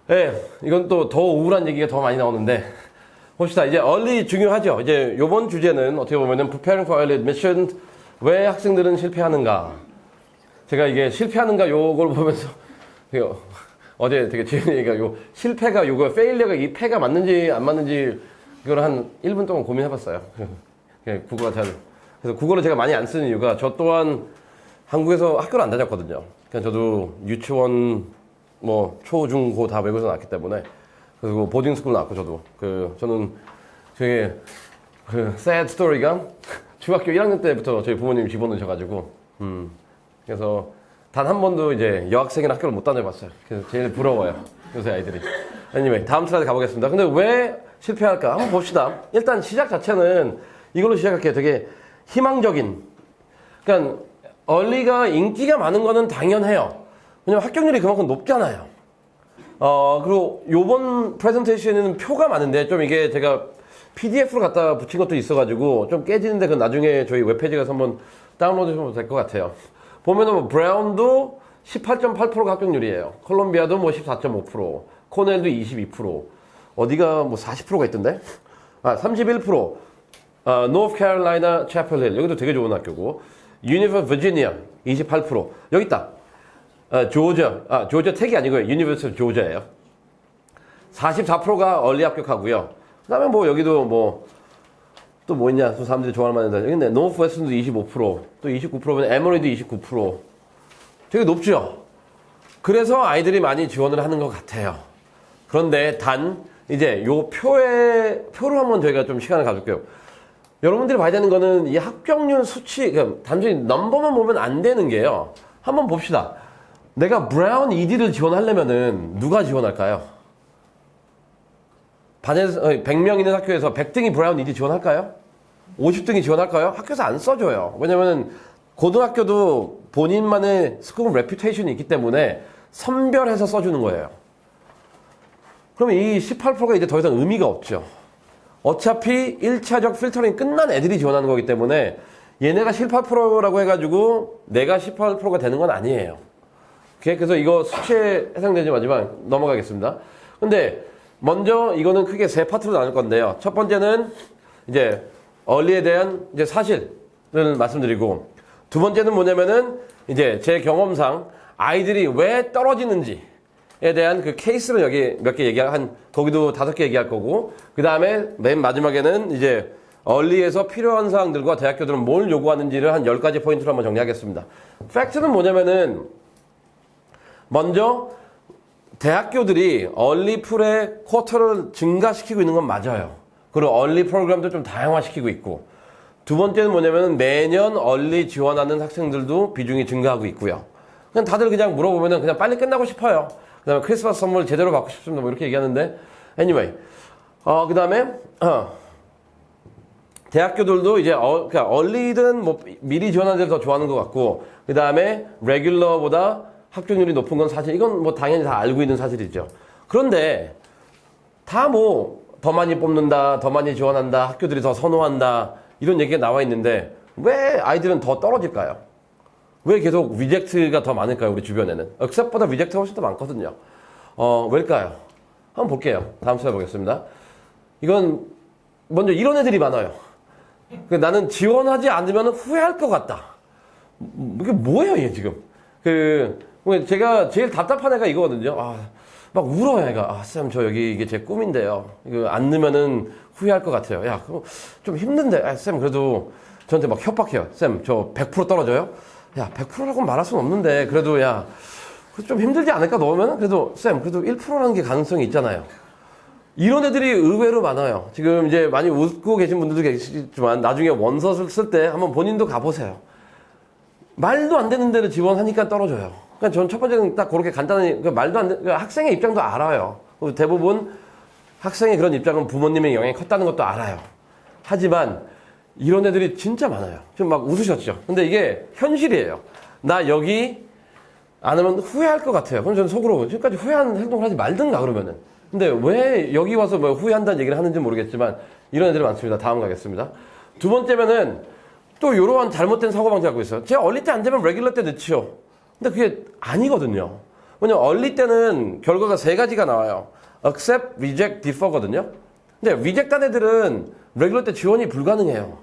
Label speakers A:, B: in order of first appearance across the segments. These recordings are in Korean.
A: 네, 이건 또 더 우울한 얘기가 더 많이 나오는데 봅시다. 이제 early 중요하죠. 이제 요번 주제는 어떻게 보면은 preparing for early admission, 왜 학생들은 실패하는가. 제가 이게 실패하는가 요걸 보면서 어제 되게 재밌는 얘기가 요 실패가 요거 failures 이 패가 맞는지 안 맞는지 이걸 한 1분 동안 고민해봤어요. 국어가 잘 그래서 국어를 제가 많이 안 쓰는 이유가 저 또한 한국에서 학교를 안 다녔거든요. 그러니까 저도 유치원 뭐 초, 중, 고 다 외국에서 나왔기 때문에 그리고 보딩스쿨 나왔고 저도 저는 되게 sad story가 중학교 1학년 때부터 저희 부모님이 집어넣으셔가지고 그래서 단 한 번도 이제 여학생이나 학교를 못 다녀봤어요. 그래서 제일 부러워요. 요새 아이들이. anyway, 다음 슬라이드 가보겠습니다. 근데 왜 실패할까? 한번 봅시다. 일단 시작 자체는 이걸로 시작할게요. 되게 희망적인. 그러니까 얼리가 인기가 많은 거는 당연해요. 왜냐면 합격률이 그만큼 높잖아요. 그리고 요번 프레젠테이션에는 표가 많은데 좀 이게 제가 PDF로 갖다 붙인 것도 있어가지고 좀 깨지는데 그 나중에 저희 웹페이지 가서 한번 다운로드 해보면 될 것 같아요. 보면은 뭐 브라운도 18.8%가 합격률이에요. 콜롬비아도 뭐 14.5%, 코넬도 22%, 어디가 뭐 40%가 있던데? 31%, 노스캐롤라이나 채플힐 여기도 되게 좋은 학교고, 유니버시티 버지니아 28%, 여기 있다. 조지아 텍이 아니고요. 유니버시티 조지아예요. 44%가 얼리 합격하고요. 그 다음에 뭐 여기도 뭐 또 뭐 있냐? 또 사람들이 좋아할 만한 여기 있네. 노스웨스턴도 25%, 또 29%면 에머리도 29%. 되게 높죠? 그래서 아이들이 많이 지원을 하는 것 같아요. 그런데 단 이제 요 표를 한번 저희가 좀 시간을 가질게요. 여러분들이 봐야 되는 거는 이 합격률 수치, 그러니까 단순히 넘버만 보면 안 되는 게요. 한번 봅시다. 내가 브라운 ED를 지원하려면은 누가 지원할까요? 반에서 100명 있는 학교에서 100등이 브라운 ED 지원할까요? 50등이 지원할까요? 학교에서 안 써줘요. 왜냐면은 고등학교도 본인만의 스쿨 레퓨테이션이 있기 때문에 선별해서 써주는 거예요. 그러면 이 18%가 이제 더 이상 의미가 없죠. 어차피 1차적 필터링 끝난 애들이 지원하는 거기 때문에 얘네가 18%라고 해가지고 내가 18%가 되는 건 아니에요. 그래서 이거 수치에 해당되지 마지막 넘어가겠습니다. 근데 먼저 이거는 크게 세 파트로 나눌 건데요. 첫 번째는 이제 얼리에 대한 이제 사실을 말씀드리고, 두 번째는 뭐냐면은 이제 제 경험상 아이들이 왜 떨어지는지에 대한 그 케이스를 여기 몇 개 거기도 5개 얘기할 거고, 그 다음에 맨 마지막에는 이제 얼리에서 필요한 사항들과 대학교들은 뭘 요구하는지를 한 10가지 포인트로 한번 정리하겠습니다. 팩트는 뭐냐면은 먼저 대학교들이 얼리풀의 쿼터를 증가시키고 있는 건 맞아요. 그리고 얼리 프로그램도 좀 다양화시키고 있고, 두 번째는 뭐냐면 매년 얼리 지원하는 학생들도 비중이 증가하고 있고요. 그냥 다들 그냥 물어보면은 그냥 빨리 끝나고 싶어요. 그 다음에 크리스마스 선물 제대로 받고 싶습니다. 뭐 이렇게 얘기하는데, anyway. 그 다음에, 대학교들도 이제, 그러니까 얼리든 뭐 미리 지원하는 데를 더 좋아하는 것 같고, 그 다음에 레귤러보다 합격률이 높은 건 사실, 이건 뭐 당연히 다 알고 있는 사실이죠. 그런데 다 뭐 더 많이 뽑는다, 더 많이 지원한다, 학교들이 더 선호한다, 이런 얘기가 나와 있는데 왜 아이들은 더 떨어질까요? 왜 계속 리젝트가 더 많을까요? 우리 주변에는. 액셉보다 리젝트가 훨씬 더 많거든요. 왜일까요? 한번 볼게요. 다음 슬라이드 보겠습니다. 이건 먼저 이런 애들이 많아요. 나는 지원하지 않으면 후회할 것 같다. 이게 뭐예요, 얘 지금? 제가 제일 답답한 애가 이거거든요. 막 울어요, 애가. 쌤, 저 여기 이게 제 꿈인데요. 이거 안 넣으면은 후회할 것 같아요. 야, 그거 좀 힘든데. 쌤, 그래도 저한테 막 협박해요. 쌤, 저 100% 떨어져요? 야, 100%라고 말할 수는 없는데, 그래도 야, 좀 힘들지 않을까, 넣으면? 그래도, 쌤, 그래도 1%라는 게 가능성이 있잖아요. 이런 애들이 의외로 많아요. 지금 이제 많이 웃고 계신 분들도 계시지만, 나중에 원서를 쓸 때 한번 본인도 가보세요. 말도 안 되는 데를 지원하니까 떨어져요. 그러니까 전 첫 번째는 딱 그렇게 간단히, 말도 안 되는, 학생의 입장도 알아요. 대부분 학생의 그런 입장은 부모님의 영향이 컸다는 것도 알아요. 하지만, 이런 애들이 진짜 많아요. 지금 막 웃으셨죠? 근데 이게 현실이에요. 나 여기 안 하면 후회할 것 같아요. 그럼 저는 속으로 지금까지 후회하는 행동을 하지 말든가 그러면은. 근데 왜 여기 와서 뭐 후회한다는 얘기를 하는지 모르겠지만 이런 애들이 많습니다. 다음 가겠습니다. 두 번째면은 또 이러한 잘못된 사고방식 하고 있어요. 제가 얼리 때 안 되면 레귤러 때 넣지요. 근데 그게 아니거든요. 왜냐면 얼리 때는 결과가 세 가지가 나와요. accept, reject, defer거든요. 근데 reject 한 애들은 레귤러 때 지원이 불가능해요.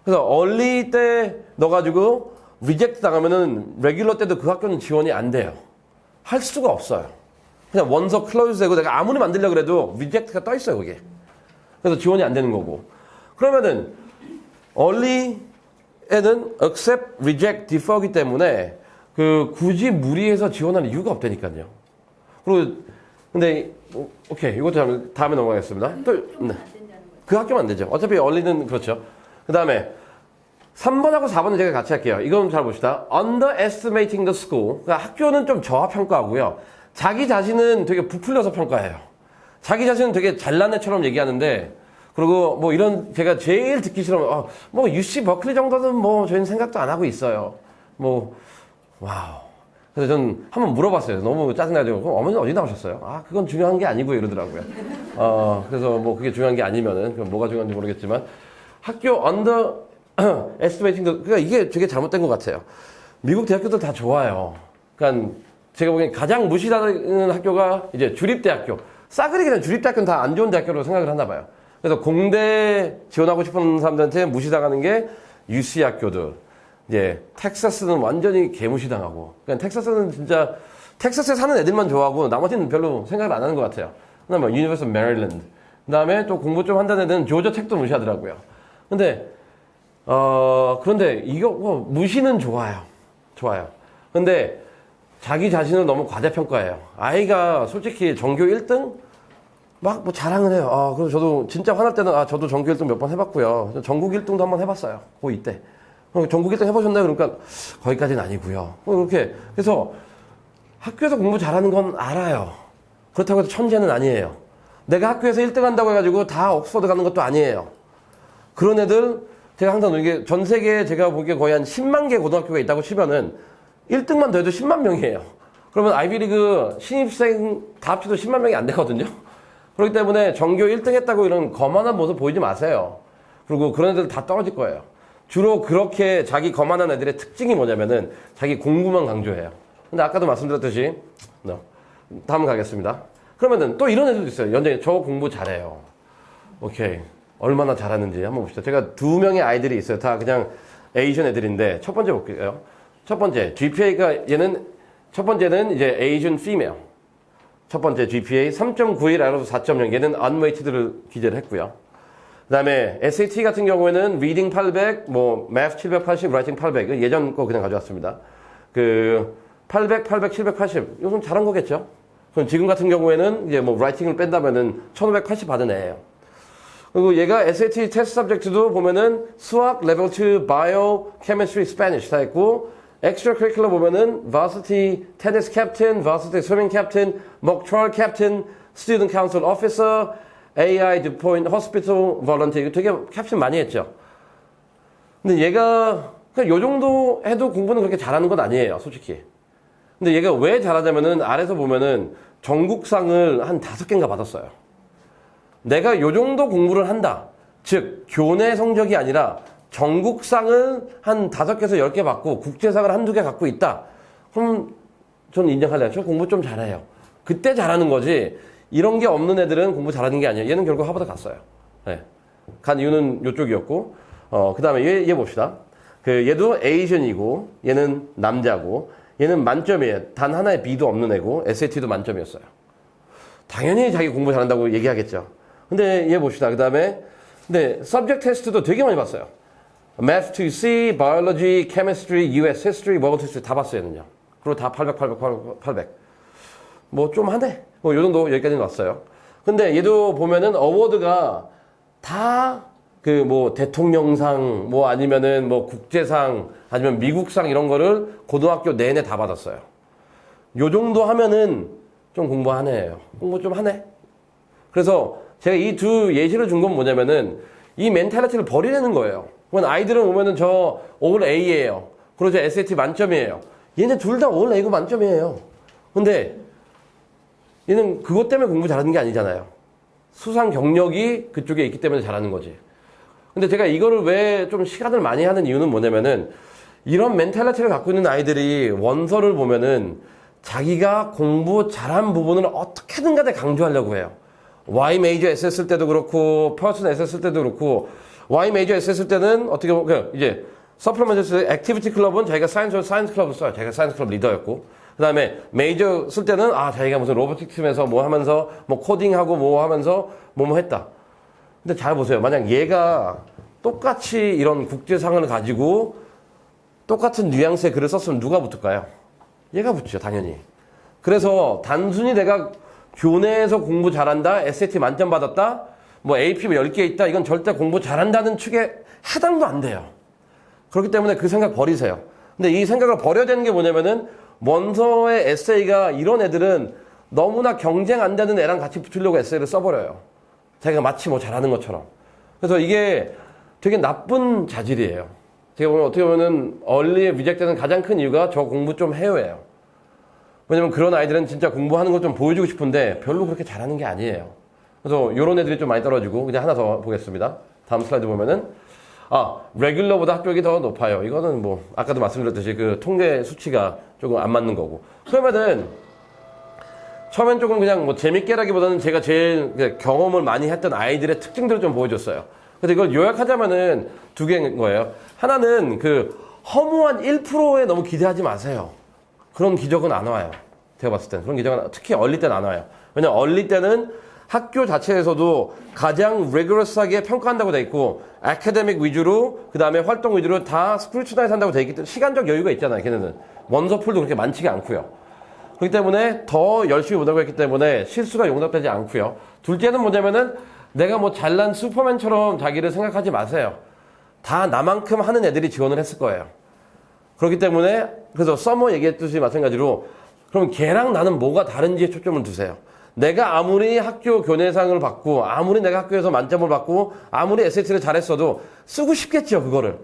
A: 그래서 얼리 때 넣어가지고 reject 당하면은 레귤러 때도 그 학교는 지원이 안 돼요. 할 수가 없어요. 그냥 원서 클로즈 되고 내가 아무리 만들려고 해도 reject가 떠 있어요, 그게. 그래서 지원이 안 되는 거고. 그러면은 얼리에는 accept, reject, defer이기 때문에 굳이 무리해서 지원할 이유가 없다니까요. 그리고 근데 오케이, 이것도 다음에 넘어가겠습니다. 또 네. 그 학교만 안 되죠. 어차피 얼리는 그렇죠. 그 다음에 3번하고 4번은 제가 같이 할게요. 이건 잘 봅시다. underestimating the school. 그러니까 학교는 좀 저하평가하고요. 자기 자신은 되게 부풀려서 평가해요. 자기 자신은 되게 잘난 애처럼 얘기하는데, 그리고 뭐 이런 제가 제일 듣기 싫으면 뭐 UC 버클리 정도는 뭐 저희는 생각도 안 하고 있어요. 뭐 와우. 그래서 전 한번 물어봤어요. 너무 짜증나죠. 그럼 어머니는 어디 나오셨어요? 그건 중요한 게 아니고 이러더라고요. 그래서 뭐 그게 중요한 게 아니면은 그럼 뭐가 중요한지 모르겠지만 학교 underestimating 그러니까 이게 되게 잘못된 것 같아요. 미국 대학교들 다 좋아요. 그러니까 제가 보기엔 가장 무시당하는 학교가 이제 주립대학교. 싸그리 그냥 주립대학교는 다 안 좋은 대학교로 생각을 하나 봐요. 그래서 공대 지원하고 싶은 사람들한테 무시당하는 게 UC 학교들. 이제 텍사스는 완전히 개무시당하고. 그러니까 텍사스는 진짜 텍사스에 사는 애들만 좋아하고 나머지는 별로 생각을 안 하는 것 같아요. 그다음에 유니버스 메릴랜드. 그다음에 또 공부 좀 한다는 애들은 조지아 텍도 무시하더라고요. 근데 그런데 이거 무시는 좋아요. 좋아요. 근데 자기 자신을 너무 과대평가해요. 아이가 솔직히 전교 1등 막 뭐 자랑을 해요. 그래서 저도 진짜 화날 때는 저도 전교 1등 몇 번 해봤고요. 전국 1등도 한번 해봤어요. 고2 때. 전국 1등 해보셨나요? 그러니까 거기까지는 아니고요. 그렇게 그래서 학교에서 공부 잘하는 건 알아요. 그렇다고 해서 천재는 아니에요. 내가 학교에서 1등 한다고 해가지고 다 옥스퍼드 가는 것도 아니에요. 그런 애들 제가 항상 이게 전 세계에 제가 보기에 거의 한 10만 개 고등학교가 있다고 치면은 1등만 더해도 10만 명이에요. 그러면 아이비리그 신입생 다 합쳐도 10만 명이 안 되거든요. 그렇기 때문에 전교 1등 했다고 이런 거만한 모습 보이지 마세요. 그리고 그런 애들 다 떨어질 거예요. 주로 그렇게 자기 거만한 애들의 특징이 뭐냐면은 자기 공부만 강조해요. 근데 아까도 말씀드렸듯이 다음 가겠습니다. 그러면은 또 이런 애들도 있어요. 연장에 저 공부 잘해요. 오케이. 얼마나 잘하는지 한번 봅시다. 제가 2명의 아이들이 있어요. 다 그냥 에이션 애들인데 첫 번째 볼게요. 첫 번째 GPA가 첫 번째는 이제 Asian female. 첫 번째 GPA 3.91 아래로 4.0. 얘는 unweighted를 기재를 했고요. 그다음에 SAT 같은 경우에는 reading 800, 뭐 math 780, writing 800. 예전 거 그냥 가져왔습니다. 800, 800, 780. 이건 잘한 거겠죠? 그럼 지금 같은 경우에는 이제 뭐 writing을 뺀다면은 1580 받은 애예요. 그리고 얘가 SAT 테스트 서브젝트도 보면은 수학, 레벨 2, 바이오, 케미스트리, 스페니쉬 다 있고, 엑스트라 커리큘러 보면은 varsity tennis captain, varsity swimming captain, mock trial captain, student council officer, AI deployed hospital volunteer. 되게 캡션 많이 했죠. 근데 얘가 그냥 요 정도 해도 공부는 그렇게 잘하는 건 아니에요, 솔직히. 근데 얘가 왜 잘하냐면은 아래서 보면은 전국상을 한 5개인가 받았어요. 내가 요 정도 공부를 한다. 즉, 교내 성적이 아니라 전국상을 한 5개에서 10개 받고 국제상을 한두 개 갖고 있다. 그럼 저는 인정할래요. 저 공부 좀 잘해요. 그때 잘하는 거지. 이런 게 없는 애들은 공부 잘하는 게 아니에요. 얘는 결국 하버드 갔어요. 네. 간 이유는 요쪽이었고, 그 다음에 얘 봅시다. 얘도 에이션이고, 얘는 남자고, 얘는 만점이에요. 단 하나의 B도 없는 애고, SAT도 만점이었어요. 당연히 자기 공부 잘한다고 얘기하겠죠. 근데 얘 봅시다. 그 다음에, 근데 subject 테스트도 되게 많이 봤어요. Math 2C, Biology, Chemistry, US History, World History 다 봤어요, 얘는요. 그리고 다 800, 800, 800. 뭐 좀 하네. 뭐 요 정도 여기까지는 왔어요. 근데 얘도 보면은 어워드가 다 뭐 대통령상, 뭐 아니면은 뭐 국제상, 아니면 미국상 이런 거를 고등학교 내내 다 받았어요. 요 정도 하면은 좀 공부하네. 공부 좀 하네. 그래서 제가 이 두 예시를 준 건 뭐냐면은 이 멘탈리티를 버리려는 거예요. 아이들은 오면은 저 올 A예요. 그리고 저 SAT 만점이에요. 얘네 둘 다 올 A고 만점이에요. 근데 얘는 그것 때문에 공부 잘하는 게 아니잖아요. 수상 경력이 그쪽에 있기 때문에 잘하는 거지. 근데 제가 이거를 왜 좀 시간을 많이 하는 이유는 뭐냐면은 이런 멘탈리티를 갖고 있는 아이들이 원서를 보면은 자기가 공부 잘한 부분을 어떻게든 간에 강조하려고 해요. Y 메이저 S 했을 때도 그렇고, 퍼슨 S 했을 때도 그렇고, Y 메이저 S 했을 때는 어떻게 보면, 이제, 서플리먼트 액티비티 클럽은 자기가 사이언스 클럽을 써요. 자기가 사이언스 클럽 리더였고. 그 다음에 메이저 쓸 때는, 자기가 무슨 로보틱 팀에서 뭐 하면서, 뭐 코딩하고 뭐 하면서, 뭐 했다. 근데 잘 보세요. 만약 얘가 똑같이 이런 국제상을 가지고 똑같은 뉘앙스의 글을 썼으면 누가 붙을까요? 얘가 붙죠, 당연히. 그래서 단순히 내가 교내에서 공부 잘한다, SAT 만점 받았다, 뭐 AP 10개 있다, 이건 절대 공부 잘한다는 축에 해당도 안 돼요. 그렇기 때문에 그 생각 버리세요. 근데 이 생각을 버려야 되는 게 뭐냐면은 원서의 에세이가 이런 애들은 너무나 경쟁 안 되는 애랑 같이 붙으려고 에세이를 써버려요. 자기가 마치 뭐 잘하는 것처럼. 그래서 이게 되게 나쁜 자질이에요. 제가 보면 어떻게 보면은 얼리에 리젝트되는 가장 큰 이유가 저 공부 좀 해요예요. 왜냐면 그런 아이들은 진짜 공부하는 걸 좀 보여주고 싶은데 별로 그렇게 잘하는 게 아니에요. 그래서 이런 애들이 좀 많이 떨어지고 그냥 하나 더 보겠습니다. 다음 슬라이드 보면은 레귤러보다 합격이 더 높아요. 이거는 뭐 아까도 말씀드렸듯이 그 통계 수치가 조금 안 맞는 거고. 그러면은 처음엔 조금 그냥 뭐 재밌게라기보다는 제가 제일 경험을 많이 했던 아이들의 특징들을 좀 보여줬어요. 근데 이걸 요약하자면은 두 개인 거예요. 하나는 그 허무한 1%에 너무 기대하지 마세요. 그런 기적은 안 와요. 제가 봤을 때는. 그런 기적은 특히 얼리 때는 안 와요. 왜냐면 얼리 때는 학교 자체에서도 가장 리그러스하게 평가한다고 돼 있고 아카데믹 위주로 그 다음에 활동 위주로 다 스크루티나이즈 한다고 돼 있기 때문에 시간적 여유가 있잖아요. 걔네는. 원서풀도 그렇게 많지가 않고요. 그렇기 때문에 더 열심히 보다고 했기 때문에 실수가 용납되지 않고요. 둘째는 뭐냐면은 내가 뭐 잘난 슈퍼맨처럼 자기를 생각하지 마세요. 다 나만큼 하는 애들이 지원을 했을 거예요. 그렇기 때문에 그래서 서머 얘기했듯이 마찬가지로 그럼 걔랑 나는 뭐가 다른지에 초점을 두세요. 내가 아무리 학교 교내상을 받고 아무리 내가 학교에서 만점을 받고 아무리 SAT를 잘했어도 쓰고 싶겠죠 그거를.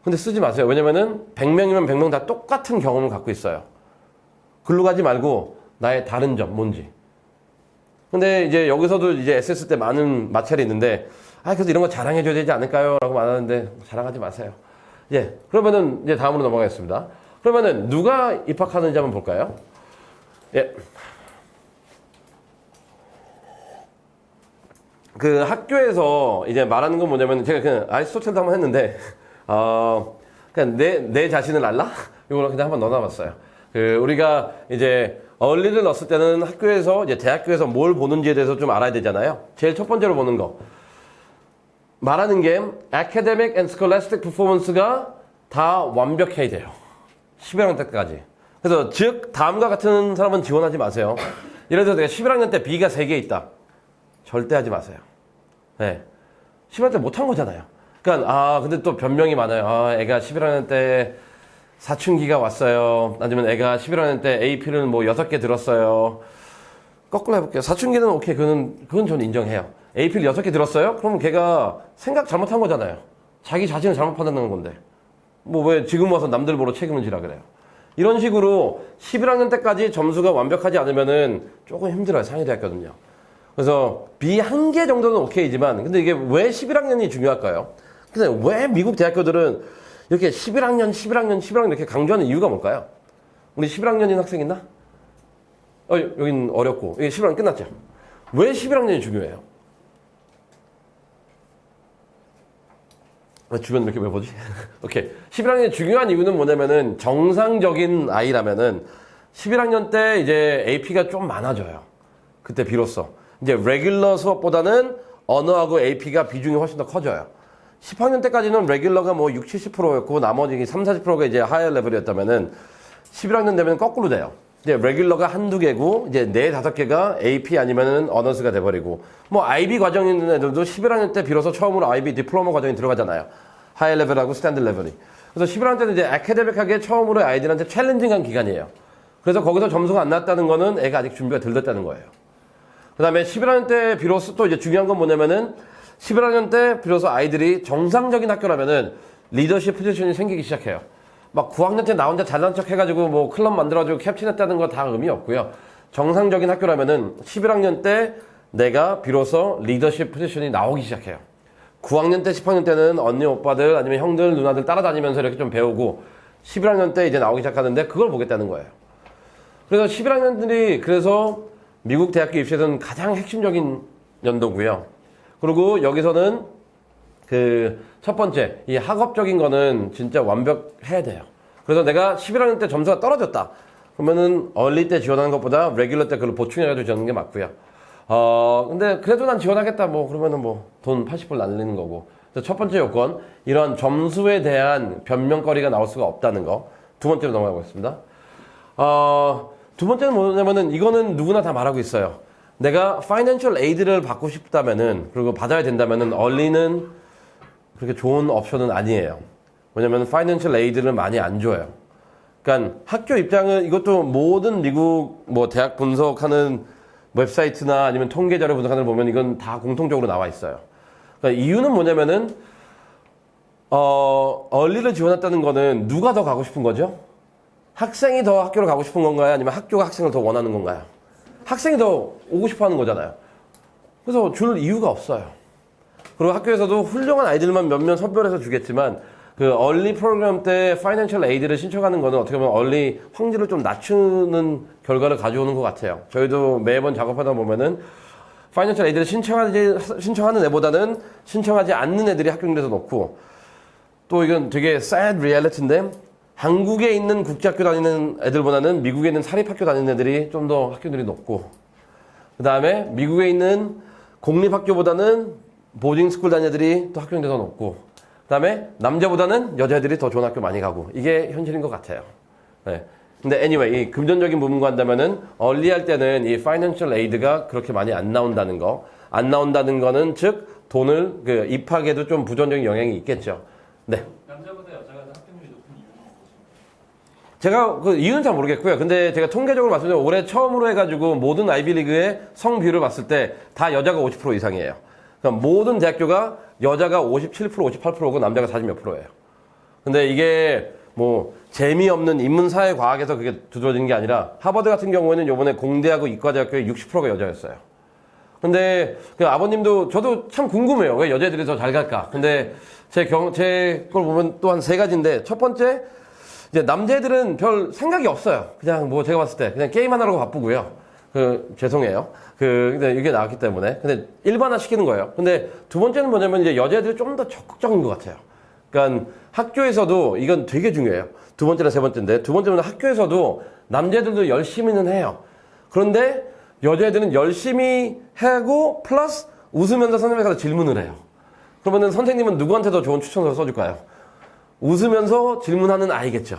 A: 근데 쓰지 마세요. 왜냐면은 100명이면 100명 다 똑같은 경험을 갖고 있어요. 글로 가지 말고 나의 다른 점 뭔지. 근데 이제 여기서도 이제 SS 때 많은 마찰이 있는데 그래서 이런 거 자랑해줘야 되지 않을까요? 라고 말하는데 자랑하지 마세요. 그러면은 이제 다음으로 넘어가겠습니다. 그러면은 누가 입학하는지 한번 볼까요? 그 학교에서 이제 말하는 건 뭐냐면 제가 그냥 아리스토텔도 한번 했는데 그냥 내 자신을 알라? 이걸 그냥 한번 넣어놔봤어요. 우리가 이제 얼리를 넣었을 때는 학교에서 이제 대학교에서 뭘 보는지에 대해서 좀 알아야 되잖아요. 제일 첫 번째로 보는 거. 말하는 게 academic and scholastic performance가 다 완벽해야 돼요. 11학년 때까지. 그래서 즉 다음과 같은 사람은 지원하지 마세요. 예를 들어서 내가 11학년 때 B가 3개 있다. 절대 하지 마세요. 11학년 때 못한 거잖아요. 그러니까 근데 또 변명이 많아요. 애가 11학년 때 사춘기가 왔어요. 아니면 애가 11학년 때 AP를 뭐 6개 들었어요. 거꾸로 해볼게요. 사춘기는 오케이. 그건 저는 인정해요. AP를 6개 들었어요? 그러면 걔가 생각 잘못한 거잖아요. 자기 자신을 잘못 판단하는 건데. 뭐 왜 지금 와서 남들 보러 책임을 지라 그래요. 이런 식으로 11학년 때까지 점수가 완벽하지 않으면은 조금 힘들어요. 상위대학교는요. 그래서 B 1개 정도는 오케이지만 근데 이게 왜 11학년이 중요할까요? 근데 왜 미국 대학교들은 이렇게 11학년 이렇게 강조하는 이유가 뭘까요? 우리 11학년인 학생 있나? 여긴 어렵고. 이게 11학년 끝났죠? 왜 11학년이 중요해요? 주변 이렇게 왜 보지? 오케이. 11학년이 중요한 이유는 뭐냐면은 정상적인 아이라면은 11학년 때 이제 AP가 좀 많아져요. 그때 비로소. 이제 레귤러 수업보다는 언어하고 AP가 비중이 훨씬 더 커져요. 10학년 때까지는 레귤러가 뭐 60, 70%였고 나머지 30, 40%가 이제 하이어 레벨이었다면은 11학년 되면 거꾸로 돼요. 이제 레귤러가 한두 개고 이제 4, 5개가 AP 아니면은 어너스가 돼버리고 뭐 IB 과정 있는 애들도 11학년 때 비로소 처음으로 IB 디플로마 과정이 들어가잖아요. 하이 레벨하고 스탠드 레벨이. 그래서 11학년 때는 이제 아카데믹하게 처음으로 아이들한테 챌린징한 기간이에요. 그래서 거기서 점수가 안 났다는 거는 애가 아직 준비가 덜 됐다는 거예요. 그 다음에 11학년 때 비로소 또 이제 중요한 건 뭐냐면은 11학년 때 비로소 아이들이 정상적인 학교라면은 리더십 포지션이 생기기 시작해요. 막 9학년 때 나 혼자 잘난 척 해가지고 뭐 클럽 만들어가지고 캡틴했다는 거 다 의미 없고요. 정상적인 학교라면은 11학년 때 내가 비로소 리더십 포지션이 나오기 시작해요. 9학년 때, 10학년 때는 언니, 오빠들 아니면 형들, 누나들 따라다니면서 이렇게 좀 배우고 11학년 때 이제 나오기 시작하는데 그걸 보겠다는 거예요. 그래서 11학년들이 그래서 미국 대학교 입시에서는 가장 핵심적인 연도고요. 그리고 여기서는 그 첫 번째 이 학업적인 거는 진짜 완벽해야 돼요. 그래서 내가 11학년 때 점수가 떨어졌다. 그러면은 얼리 때 지원하는 것보다 레귤러 때 그걸 보충해가지고 지원하는 게 맞고요. 근데 그래도 난 지원하겠다. 뭐 그러면은 뭐 돈 80불 날리는 거고. 그래서 첫 번째 요건 이런 점수에 대한 변명거리가 나올 수가 없다는 거. 두 번째로 넘어가 보겠습니다. 두 번째는 뭐냐면은 이거는 누구나 다 말하고 있어요. 내가 파이낸셜 에이드를 받고 싶다면은 그리고 받아야 된다면은 얼리는 그렇게 좋은 옵션은 아니에요. 왜냐면 파이낸셜 에이드를 많이 안 줘요. 그러니까 학교 입장은 이것도 모든 미국 뭐 대학 분석하는 웹사이트나 아니면 통계 자료 분석하는 걸 보면 이건 다 공통적으로 나와 있어요. 그러니까 이유는 뭐냐면은 얼리를 지원했다는 거는 누가 더 가고 싶은 거죠? 학생이 더 학교를 가고 싶은 건가요? 아니면 학교가 학생을 더 원하는 건가요? 학생이 더 오고 싶어 하는 거잖아요. 그래서 줄 이유가 없어요. 그리고 학교에서도 훌륭한 아이들만 몇몇 선별해서 주겠지만 그 얼리 프로그램 때 파이낸셜 에이드를 신청하는 거는 어떻게 보면 얼리 확률을 좀 낮추는 결과를 가져오는 것 같아요. 저희도 매번 작업하다 보면은 파이낸셜 에이드를 신청하는 애보다는 신청하지 않는 애들이 합격률이 더 높고 또 이건 되게 sad reality인데 한국에 있는 국제학교 다니는 애들보다는 미국에 있는 사립학교 다니는 애들이 좀 더 합격률이 높고 그 다음에 미국에 있는 공립학교보다는 보딩스쿨 다니는 애들이 또 합격률이 더 높고 그 다음에 남자보다는 여자애들이 더 좋은 학교 많이 가고 이게 현실인 것 같아요. 네. 근데 anyway 이 금전적인 부분과 한다면은 얼리 할 때는 이 파이낸셜 에이드가 그렇게 많이 안 나온다는 거 안 나온다는 거는 즉 돈을 그 입학에도 좀 부정적인 영향이 있겠죠. 네.
B: 남자보다 여자가 합격률이 높은 이유는 무엇입니까?
A: 제가 그 이유는 잘 모르겠고요. 근데 제가 통계적으로 말씀드리면 올해 처음으로 해가지고 모든 아이비리그의 성비율을 봤을 때 다 여자가 50% 이상이에요. 그러니까 모든 대학교가 여자가 57%, 58%고 남자가 40 몇 %예요. 근데 이게 뭐 재미없는 인문사회 과학에서 그게 두드러진 게 아니라 하버드 같은 경우에는 요번에 공대하고 이과대학교의 60%가 여자였어요. 근데 그 아버님도 저도 참 궁금해요. 왜 여자애들이 더 잘 갈까? 근데 제 걸 보면 또 한 세 가지인데 첫 번째 이제 남자애들은 별 생각이 없어요. 그냥 뭐 제가 봤을 때 그냥 게임 하느라고 바쁘고요. 죄송해요. 근데 이게 나왔기 때문에. 근데 일반화 시키는 거예요. 근데 두 번째는 뭐냐면 이제 여자애들이 좀 더 적극적인 것 같아요. 그러니까 학교에서도 이건 되게 중요해요. 두 번째나 세 번째인데 두 번째는 학교에서도 남자애들도 열심히는 해요. 그런데 여자애들은 열심히 하고 플러스 웃으면서 선생님에 가서 질문을 해요. 그러면은 선생님은 누구한테 더 좋은 추천서를 써줄까요? 웃으면서 질문하는 아이겠죠.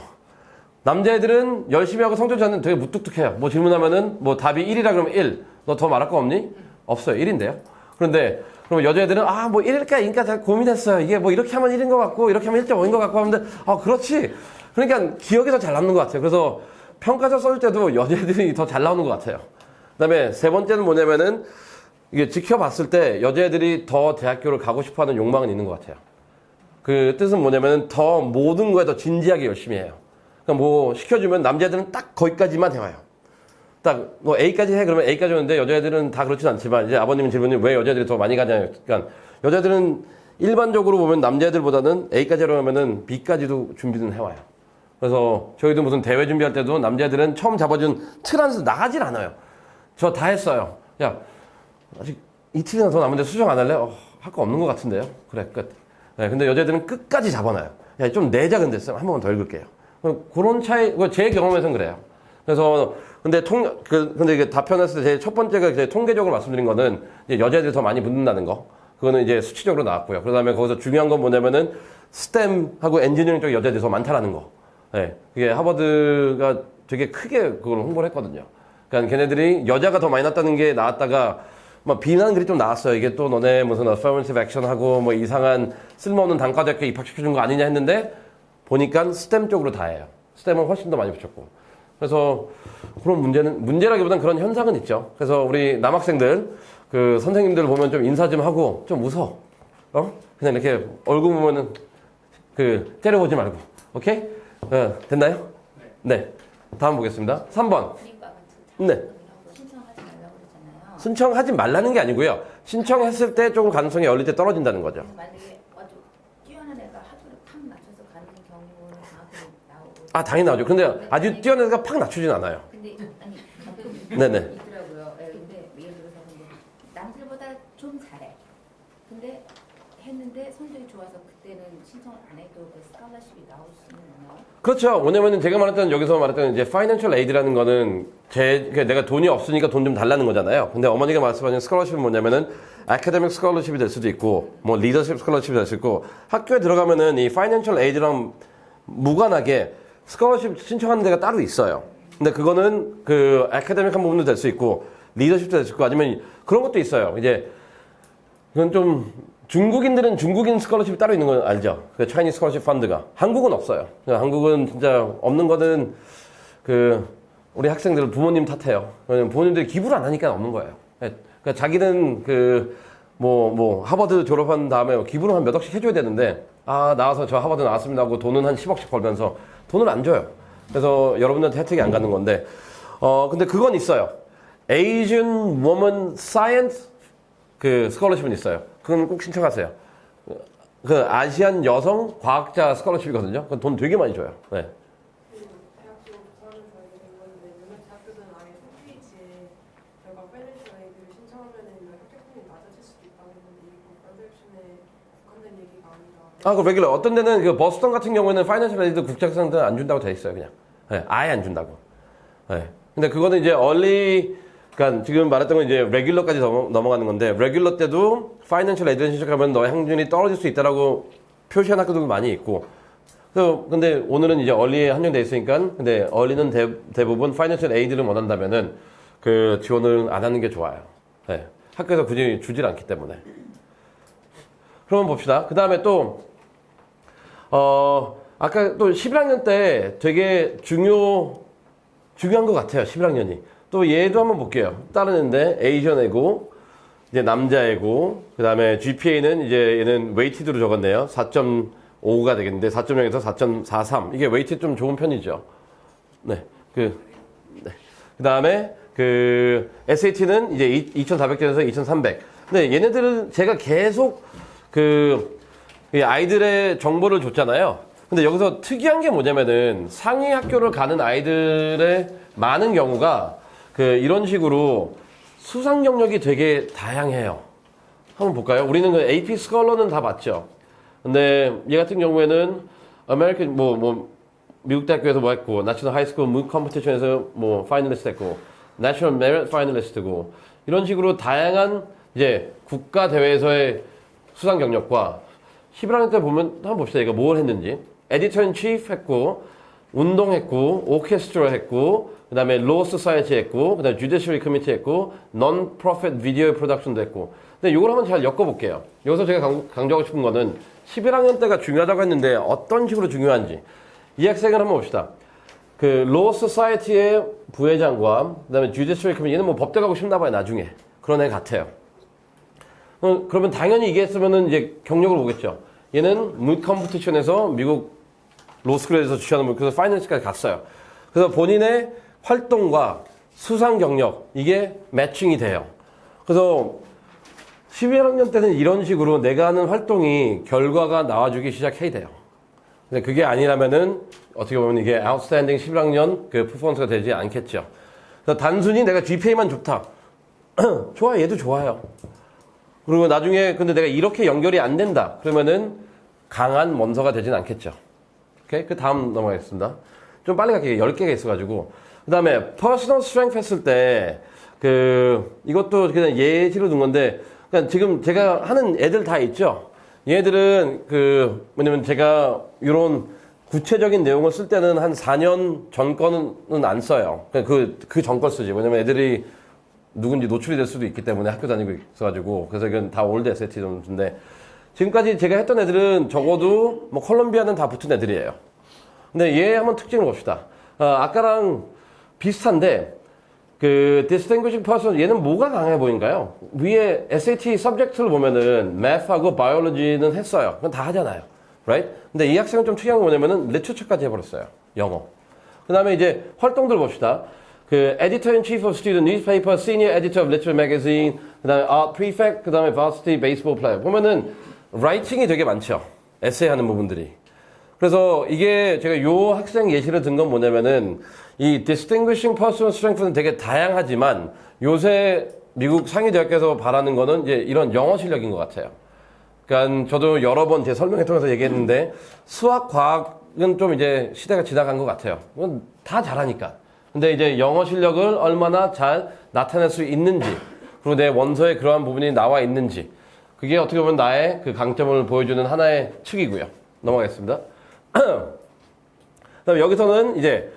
A: 남자애들은 열심히 하고 성적 자는 되게 무뚝뚝해요. 뭐 질문하면은 뭐 답이 1이라 그러면 1. 너 더 말할 거 없니? 없어요. 1인데요. 그런데 그럼 여자애들은 뭐 1일까 2일까 잘 고민했어요. 이게 뭐 이렇게 하면 1인 것 같고 이렇게 하면 1.5인 것 같고 하는데 그렇지. 그러니까 기억이 더 잘 남는 것 같아요. 그래서 평가서 써줄 때도 여자애들이 더 잘 나오는 것 같아요. 그다음에 세 번째는 뭐냐면은 이게 지켜봤을 때 여자애들이 더 대학교를 가고 싶어하는 욕망은 있는 것 같아요. 그 뜻은 뭐냐면은 더 모든 거에 더 진지하게 열심히 해요. 그러니까 뭐 시켜주면 남자애들은 딱 거기까지만 해와요. 딱 뭐 A까지 해 그러면 A까지 오는데 여자애들은 다 그렇진 않지만 이제 아버님 질문이 왜 여자애들이 더 많이 가냐요. 그러니까 여자애들은 일반적으로 보면 남자애들보다는 A까지 하려면은 B까지도 준비는 해와요. 그래서 저희도 무슨 대회 준비할 때도 남자애들은 처음 잡아준 틀 안에서 나가질 않아요. 저 다 했어요. 야 아직 이틀이나 더 남았는데 수정 안 할래? 할 거 없는 것 같은데요. 그래 끝. 네, 근데 여자애들은 끝까지 잡아놔요. 야 좀 내자 근데 한 번만 더 읽을게요. 그런 차이, 제 경험에서는 그래요. 그래서, 근데 근데 이게 답변했을 때 제일 첫 번째가 이제 통계적으로 말씀드린 거는 이제 여자애들이 더 많이 붙는다는 거. 그거는 이제 수치적으로 나왔고요. 그 다음에 거기서 중요한 건 뭐냐면은 스템하고 엔지니어링 쪽 여자애들이 더 많다라는 거. 네. 그게 하버드가 되게 크게 그걸 홍보를 했거든요. 그러니까 걔네들이 여자가 더 많이 났다는 게 나왔다가 막 비난 글이 좀 나왔어요. 이게 또 너네 무슨 affirmative action 하고 뭐 이상한 쓸모없는 단과대학교 입학시켜준 거 아니냐 했는데 보니까 스템 쪽으로 다예요. 스템은 훨씬 더 많이 붙였고. 그래서 그런 문제라기보다는 그런 현상은 있죠. 그래서 우리 남학생들, 그 선생님들 보면 좀 인사 좀 하고 좀 웃어. 그냥 이렇게 얼굴 보면은 때려보지 말고. 오케이? 됐나요? 네. 다음 보겠습니다. 3번. 네.
C: 신청하지 말라고 그러잖아요.
A: 신청하지 말라는 게 아니고요. 신청했을 때 조금 가능성이 열릴 때 떨어진다는 거죠.
C: 만약에 아주 뛰어난 애가 학교를 팍 낮춰서 가는 경우는 나오고.
A: 당연히 나오죠. 근데 아주 뛰어난 애가 팍 낮추진 않아요.
C: 근데
A: 네네.
C: 있더라고요. 예, 근데 예를 들어서 근데 남들보다 좀 잘해. 근데 했는데 성적이 좋아서 그때는 신청을 안 해도 그 스칼러십이 나올 수는 있나요?
A: 그렇죠. 왜냐면은 제가 말했던 여기서 말했던 이제 파이낸셜 에이드라는 거는 그러니까 내가 돈이 없으니까 돈 좀 달라는 거잖아요. 근데 어머니가 말씀하신 스칼러십은 뭐냐면은 아카데믹 스칼러십이 될 수도 있고 뭐 리더십 스칼러십이 될 수 있고 학교에 들어가면은 이 파이낸셜 에이드랑 무관하게 스칼러십 신청하는 데가 따로 있어요. 근데 그거는 그 아카데믹한 부분도 될 수 있고 리더십도 될 수 있고 아니면 그런 것도 있어요. 이제 그건 좀 중국인들은 중국인 스칼러십이 따로 있는 건 알죠? 그 차이니스 스칼러십 펀드가. 한국은 없어요. 한국은 진짜 없는 거는 그 우리 학생들 부모님 탓해요. 왜냐면 부모님들이 기부를 안 하니까 없는 거예요. 그러니까 자기는 뭐 하버드 졸업한 다음에 기부를 한 몇 억씩 해줘야 되는데 나와서 저 하버드 나왔습니다 하고 돈은 한 10억씩 벌면서 돈을 안 줘요. 그래서 여러분들한테 혜택이 안 가는 건데 근데 그건 있어요. Asian Woman Science 그 스칼러십은 있어요. 그건 꼭 신청하세요. 그 아시안 여성 과학자 스칼러십이거든요. 그건 돈 되게 많이 줘요. 네.
D: 대학교 부산에서 이게 된 건데 몇몇 대학교들은 아예 홈페이지에 저희가 파이낸셜 에이드를 신청하면은 합격률이 낮아질 수도 있다고 했는데 이거 그라듀에이션에 국한된 얘기가 아니라
A: 그 레귤러 어떤 데는 그 버스턴 같은 경우에는 파이낸셜 에이드 국제 학생들은 안 준다고 돼 있어요. 그냥 네, 아예 안 준다고. 네. 근데 그거는 이제 그러니까 지금 말했던 건 이제 레귤러까지 넘어가는 건데 레귤러 때도 파이낸셜 에이드 신청하면 너의 학년이 떨어질 수 있다라고 표시한 학교들도 많이 있고. 근데 오늘은 이제 얼리에 한정돼 있으니까 근데 얼리는 대부분 파이낸셜 에이드를 원한다면은 그 지원을 안 하는 게 좋아요. 네. 학교에서 굳이 주질 않기 때문에. 그러면 봅시다. 그 다음에 또 아까 또 11학년 때 되게 중요한 것 같아요. 11학년이. 또 얘도 한번 볼게요. 다른 애인데 에이전 애고 이제 남자애고 그 다음에 GPA는 이제 얘는 웨이티드로 적었네요. 4.5가 되겠는데 4.0에서 4.43 이게 웨이티드 좀 좋은 편이죠. 네. 그 다음에 그 SAT는 이제 2,400점에서 2,300. 근데 얘네들은 제가 계속 이 아이들의 정보를 줬잖아요. 근데 여기서 특이한 게 뭐냐면은 상위 학교를 가는 아이들의 많은 경우가 이런 식으로 수상 경력이 되게 다양해요. 한번 볼까요? 우리는 그 AP 스컬러는 다 봤죠. 근데 얘 같은 경우에는 아메리칸 미국 대학교에서 뭐 했고, 나셔널 하이스쿨 무 컴피티션에서 뭐 파이널리스트 했고, 내셔널 메리트 파이널리스트고 이런 식으로 다양한 이제 국가 대회에서의 수상 경력과 11학년 때 보면 한번 봅시다. 얘가 뭘 했는지. 에디터 인 치프 했고, 운동했고, 오케스트라 했고, 그 다음에 로우 소사이티 했고, 그 다음에 주디셔리 커미티 했고, non profit 비디오 프로덕션도 했고. 근데 이걸 한번 잘 엮어볼게요. 여기서 제가 강조하고 싶은 거는 11학년 때가 중요하다고 했는데 어떤 식으로 중요한지. 이 학생을 한번 봅시다. 로우 소사이티의 부회장과 그 다음에 주디셔리 커미티, 얘는 뭐 법대 가고 싶나 봐요, 나중에. 그런 애 같아요. 그러면 당연히 이게 했으면은 이제 경력을 보겠죠. 얘는 무 컴피티션에서 미국 로스쿨에서 주시하는 그래서 파이낸스까지 갔어요. 그래서 본인의 활동과 수상 경력 이게 매칭이 돼요. 그래서 11학년 때는 이런 식으로 내가 하는 활동이 결과가 나와주기 시작해야 돼요. 근데 그게 아니라면은 어떻게 보면 이게 아웃스탠딩 11학년 그 퍼포먼스가 되지 않겠죠. 그래서 단순히 내가 GPA만 좋다. 좋아, 얘도 좋아요. 그리고 나중에 근데 내가 이렇게 연결이 안 된다. 그러면은 강한 원서가 되진 않겠죠. 오케이? 그 다음 넘어가겠습니다. 좀 빨리 갈게요. 10개가 있어가지고. 그 다음에 퍼스널 스트렝스 했을 때 이것도 그냥 예시로 둔 건데 그냥 지금 제가 하는 애들 다 있죠. 얘들은 뭐냐면 제가 이런 구체적인 내용을 쓸 때는 한 4년 전 거는 안 써요. 그 전 거 쓰지. 왜냐면 애들이 누군지 노출이 될 수도 있기 때문에 학교 다니고 있어가지고. 그래서 이건 다 올드 SAT 정도인데 지금까지 제가 했던 애들은 적어도 뭐 컬럼비아는 다 붙은 애들이에요. 근데 얘 한번 특징을 봅시다. 아까랑 비슷한데 distinguishing person 얘는 뭐가 강해 보인가요? 위에 SAT subject를 보면은 math하고 biology는 했어요. 그건 다 하잖아요. right? 근데 이 학생은 좀 특이한 게 뭐냐면은 literature까지 해버렸어요. 영어. 그 다음에 이제 활동들 봅시다. editor in chief of student newspaper, senior editor of literature magazine, 그 다음에 art prefect, 그 다음에 varsity baseball player. 보면은 writing이 되게 많죠. 에세이 하는 부분들이. 그래서 이게 제가 요 학생 예시를 든 건 뭐냐면은 이 distinguishing personal strength는 되게 다양하지만 요새 미국 상위 대학교에서 바라는 거는 이제 이런 영어 실력인 것 같아요. 그러니까 저도 여러 번 제 설명회 통해서 얘기했는데 수학, 과학은 좀 이제 시대가 지나간 것 같아요. 그건 다 잘하니까. 근데 이제 영어 실력을 얼마나 잘 나타낼 수 있는지, 그리고 내 원서에 그러한 부분이 나와 있는지, 그게 어떻게 보면 나의 그 강점을 보여주는 하나의 측이고요. 넘어가겠습니다. 그다음에 여기서는 이제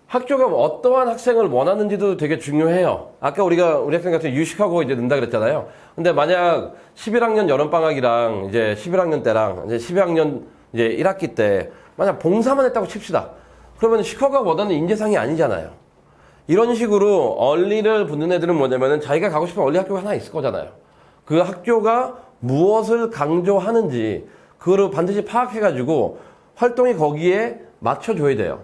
A: 학교가 어떠한 학생을 원하는지도 되게 중요해요. 아까 우리 학생 같은 유식하고 이제 넣는다 그랬잖아요. 근데 만약 11학년 여름방학이랑 이제 11학년 때랑 이제 12학년 이제 1학기 때 만약 봉사만 했다고 칩시다. 그러면 시커가 원하는 인재상이 아니잖아요. 이런 식으로 얼리를 붙는 애들은 뭐냐면은 자기가 가고 싶은 얼리 학교가 하나 있을 거잖아요. 그 학교가 무엇을 강조하는지 그거를 반드시 파악해가지고 활동이 거기에 맞춰줘야 돼요.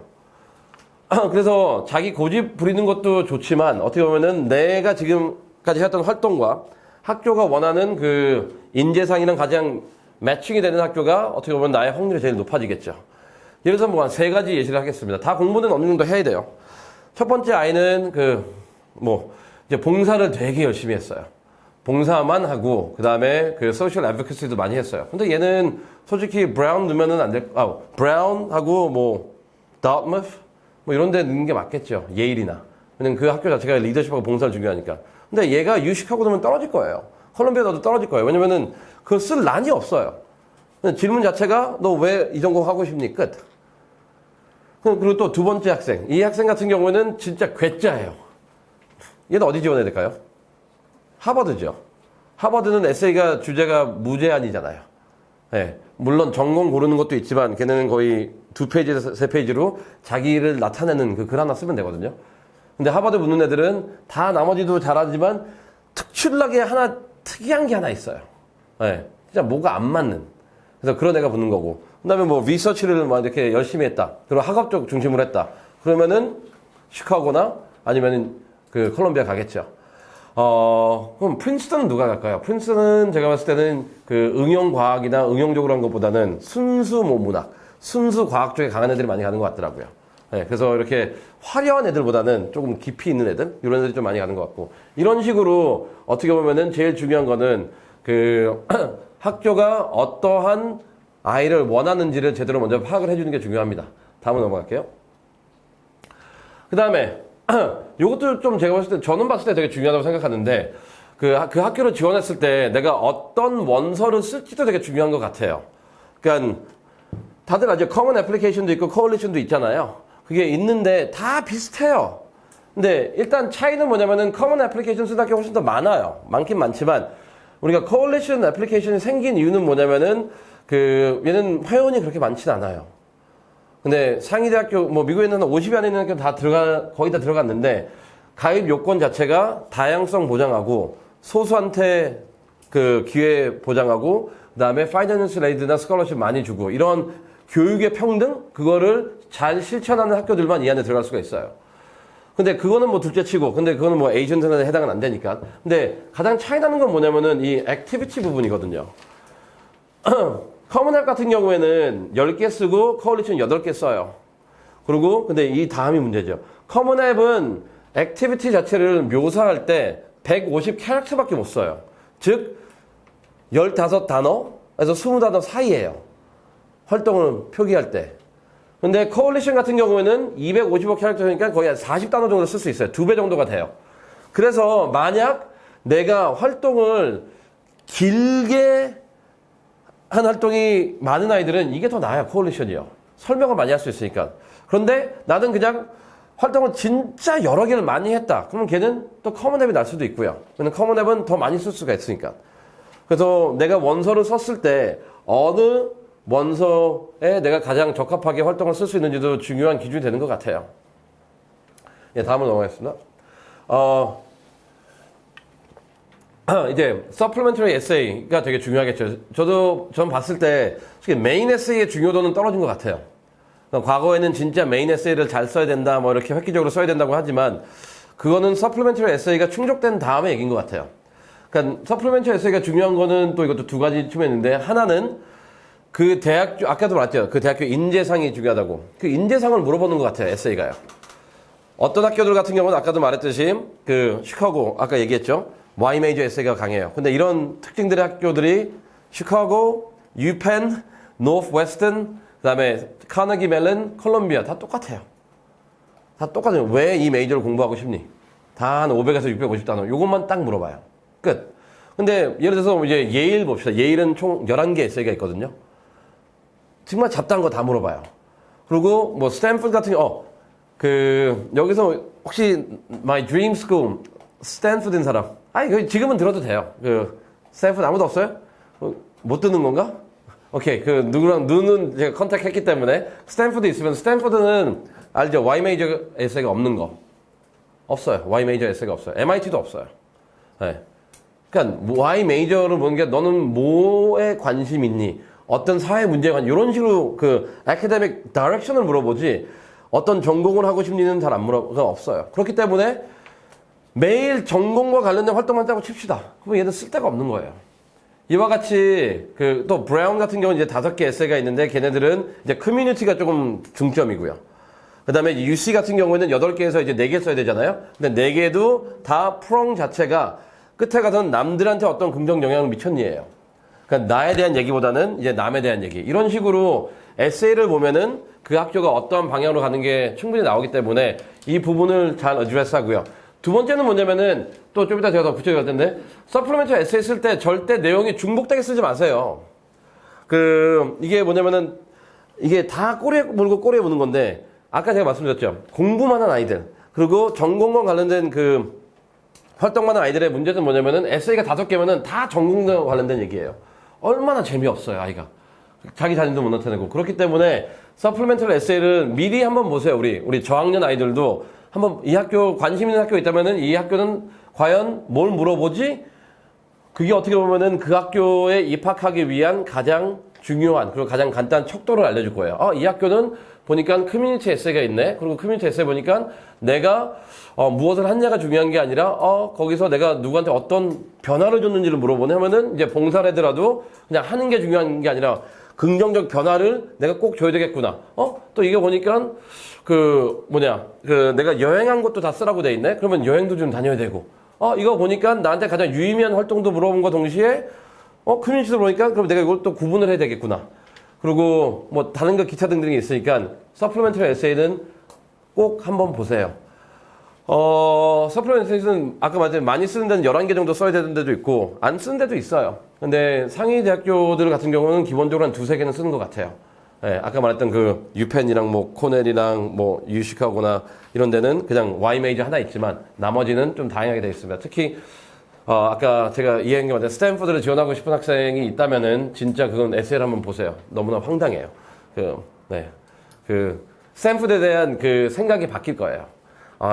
A: 그래서 자기 고집 부리는 것도 좋지만 어떻게 보면은 내가 지금까지 했던 활동과 학교가 원하는 그 인재상이랑 가장 매칭이 되는 학교가 어떻게 보면 나의 확률이 제일 높아지겠죠. 예를 들어서 뭐 한 3가지 예시를 하겠습니다. 다 공부는 어느 정도 해야 돼요. 첫 번째 아이는 이제 봉사를 되게 열심히 했어요. 봉사만 하고 그다음에 그 소셜 애드보케시도 많이 했어요. 근데 얘는 솔직히 브라운 넣으면은 안 될, 브라운하고 다트머스 이런 데 넣는 게 맞겠죠. 예일이나. 왜냐면 그 학교 자체가 리더십하고 봉사를 중요하니까. 근데 얘가 유식하고 넣으면 떨어질 거예요. 컬럼비아 넣어도 떨어질 거예요. 왜냐면은 그거 쓸 난이 없어요. 질문 자체가 너 왜 이 전공 하고 싶니? 끝. 그리고 또 두 번째 학생. 이 학생 같은 경우에는 진짜 괴짜예요. 얘는 어디 지원해야 될까요? 하버드죠. 하버드는 에세이가 주제가 무제한이잖아요. 네. 물론 전공 고르는 것도 있지만 걔네는 거의 2페이지에서 3페이지로 자기를 나타내는 그 글 하나 쓰면 되거든요. 근데 하버드 붙는 애들은 다 나머지도 잘하지만 특출나게 하나 특이한 게 하나 있어요. 네. 진짜 뭐가 안 맞는. 그래서 그런 애가 붙는 거고. 그 다음에 리서치를 막 이렇게 열심히 했다. 그리고 학업 쪽 중심으로 했다. 그러면은 시카고나 아니면 그 컬럼비아 가겠죠. 그럼 프린스턴은 누가 갈까요? 프린스턴은 제가 봤을 때는 그 응용과학이나 응용적으로 한 것보다는 순수 문학, 순수 과학 쪽에 강한 애들이 많이 가는 것 같더라고요. 네, 그래서 이렇게 화려한 애들보다는 조금 깊이 있는 애들, 이런 애들이 좀 많이 가는 것 같고. 이런 식으로 어떻게 보면은 제일 중요한 거는 그 학교가 어떠한 아이를 원하는지를 제대로 먼저 파악을 해주는 게 중요합니다. 다음으로 넘어갈게요. 그 다음에 이것도 좀 제가 봤을 때 저는 봤을 때 되게 중요하다고 생각하는데 그 학교를 지원했을 때 내가 어떤 원서를 쓸지도 되게 중요한 것 같아요. 그러니까 다들 아직 커먼 애플리케이션도 있고 코얼리션도 있잖아요. 그게 있는데 다 비슷해요. 근데 일단 차이는 뭐냐면은 커먼 애플리케이션 쓰는 학교가 훨씬 더 많아요. 많긴 많지만 우리가 코얼리션 애플리케이션이 생긴 이유는 뭐냐면은 얘는 회원이 그렇게 많지는 않아요. 근데 상위대학교, 미국에는 50이 안에 있는 학교 거의 다 들어갔는데, 가입 요건 자체가 다양성 보장하고, 소수한테 그 기회 보장하고, 그 다음에 파이낸셜 에이드나 스콜러십 많이 주고, 이런 교육의 평등? 그거를 잘 실천하는 학교들만 이 안에 들어갈 수가 있어요. 근데 그거는 둘째 치고, 근데 그거는 에이전트한테 해당은 안 되니까. 근데 가장 차이 나는 건 뭐냐면은 이 액티비티 부분이거든요. 커먼앱 같은 경우에는 10개 쓰고 코얼리션 8개 써요. 그리고 근데 이 다음이 문제죠. 커먼앱은 액티비티 자체를 묘사할 때 150 캐릭터밖에 못 써요. 즉 15단어에서 20단어 사이예요. 활동을 표기할 때. 근데 코얼리션 같은 경우에는 255 캐릭터니까 거의 한 40단어 정도 쓸 수 있어요. 2배 정도가 돼요. 그래서 만약 내가 활동을 길게 한 활동이 많은 아이들은 이게 더 나아요. 코얼리션이요. 설명을 많이 할 수 있으니까. 그런데 나는 그냥 활동을 진짜 여러 개를 많이 했다. 그러면 걔는 또 커먼앱이 날 수도 있고요. 왜냐면 커먼앱은 더 많이 쓸 수가 있으니까. 그래서 내가 원서를 썼을 때 어느 원서에 내가 가장 적합하게 활동을 쓸 수 있는지도 중요한 기준이 되는 것 같아요. 예, 다음으로 넘어가겠습니다. 이제 supplementary essay가 되게 중요하겠죠. 전 봤을 때 메인 에세이의 중요도는 떨어진 것 같아요. 과거에는 진짜 메인 에세이를 잘 써야 된다, 이렇게 획기적으로 써야 된다고 하지만 그거는 supplementary essay가 충족된 다음에 얘기인 것 같아요. 그러니까 supplementary essay가 중요한 거는 또 이것도 두 가지 측면이 있는데 하나는 그 대학교, 아까도 말했죠. 그 대학교 인재상이 중요하다고. 그 인재상을 물어보는 것 같아요, 에세이가요. 어떤 학교들 같은 경우는 아까도 말했듯이 그 시카고, 아까 얘기했죠. Y 메이저 에세이가 강해요. 근데 이런 특징들의 학교들이 시카고, 유펜, 노스웨스턴, 그 다음에 카네기 멜론, 콜롬비아 다 똑같아요. 다 똑같아요. 왜 이 메이저를 공부하고 싶니? 다 한 500에서 650단어. 요것만 딱 물어봐요. 끝. 근데 예를 들어서 이제 예일 봅시다. 예일은 총 11개 에세이가 있거든요. 정말 잡다한 거 다 물어봐요. 그리고 뭐 스탠포드 같은 경우 여기서 혹시 my dream school 스탠포드인 사람. 아니 지금은 들어도 돼요. 스탠포드 아무도 없어요? 못 듣는 건가? 오케이. 누구랑 눈은 제가 컨택했기 때문에 스탠포드 있으면 스탠포드는 알죠? Y 메이저 에세이가 없는 거. 없어요. Y 메이저 에세이가 없어요. MIT도 없어요. 네. 그러니까 Y 메이저를 보는 게 너는 뭐에 관심 있니? 어떤 사회 문제에 관심 이런 식으로 아카데믹 다이렉션을 물어보지 어떤 전공을 하고 싶니는 잘 안 물어가 없어요. 그렇기 때문에 매일 전공과 관련된 활동만 짜고 칩시다. 그러면 얘는 쓸데가 없는 거예요. 이와 같이 또 브라운 같은 경우는 이제 5개 에세이가 있는데 걔네들은 이제 커뮤니티가 조금 중점이고요. 그 다음에 UC 같은 경우에는 8개에서 이제 4개 써야 되잖아요. 근데 4개도 다 프롱 자체가 끝에 가서는 남들한테 어떤 긍정 영향을 미쳤니에요. 그러니까 나에 대한 얘기보다는 이제 남에 대한 얘기. 이런 식으로 에세이를 보면은 그 학교가 어떠한 방향으로 가는 게 충분히 나오기 때문에 이 부분을 잘 어드레스 하고요. 두 번째는 뭐냐면은 또 좀 이따 제가 더 구체적일 텐데 서플리멘트 에세이 쓸 때 절대 내용이 중복되게 쓰지 마세요. 이게 뭐냐면은 이게 다 꼬리에 물고 꼬리에 무는 건데 아까 제가 말씀드렸죠. 공부만 한 아이들 그리고 전공과 관련된 활동만 한 아이들의 문제는 뭐냐면은 에세이가 5개면은 다 전공과 관련된 얘기예요. 얼마나 재미없어요, 아이가. 자기 자신도 못 나타내고. 그렇기 때문에 서플리멘털 에세이를 미리 한번 보세요. 우리 저학년 아이들도 한번 이 학교 관심 있는 학교 있다면은 이 학교는 과연 뭘 물어보지? 그게 어떻게 보면은 그 학교에 입학하기 위한 가장 중요한 그리고 가장 간단한 척도를 알려줄 거예요. 이 학교는 보니까 커뮤니티 에세이가 있네. 그리고 커뮤니티 에세이 보니까 내가 무엇을 했냐가 중요한 게 아니라 거기서 내가 누구한테 어떤 변화를 줬는지를 물어보네 하면은 이제 봉사를 하더라도 그냥 하는 게 중요한 게 아니라 긍정적 변화를 내가 꼭 줘야 되겠구나. 또 이게 보니까 내가 여행한 것도 다 쓰라고 돼 있네. 그러면 여행도 좀 다녀야 되고. 이거 보니까 나한테 가장 유의미한 활동도 물어본 거 동시에 커뮤니티도 보니까 그럼 내가 이걸 또 구분을 해야 되겠구나. 그리고 뭐 다른 거 기타 등등이 있으니까 서플리멘터리 에세이는 꼭 한번 보세요. 서플리멘터리 에세이는 아까 말했지만 많이 쓰는 데는 11개 정도 써야 되는 데도 있고 안 쓰는 데도 있어요. 근데 상위 대학교들 같은 경우는 기본적으로 한 2-3개는 쓰는 것 같아요. 예, 아까 말했던 유펜이랑 코넬이랑 유시카고나 이런 데는 그냥 Y 메이저 하나 있지만 나머지는 좀 다양하게 되어 있습니다. 특히 아까 제가 이야기한 게 맞아요. 스탠포드를 지원하고 싶은 학생이 있다면은 진짜 그건 에세이를 한번 보세요. 너무나 황당해요. 스탠포드에 대한 생각이 바뀔 거예요.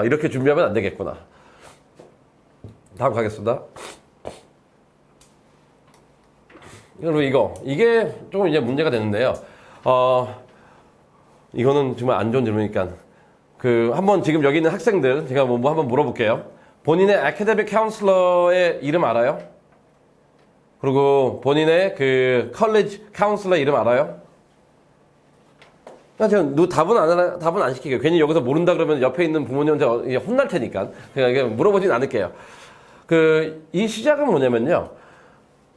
A: 이렇게 준비하면 안 되겠구나. 다음 가겠습니다. 그리고 이게 조금 이제 문제가 되는데요. 이거는 정말 안 좋은 질문이니까 한번 지금 여기 있는 학생들 제가 뭐 한번 물어볼게요. 본인의 아카데믹 카운슬러의 이름 알아요? 그리고 본인의 컬리지 카운슬러 이름 알아요? 제가 답은 안 시킬게요. 괜히 여기서 모른다 그러면 옆에 있는 부모님한테 혼날 테니까 제가 물어보진 않을게요. 이 시작은 뭐냐면요.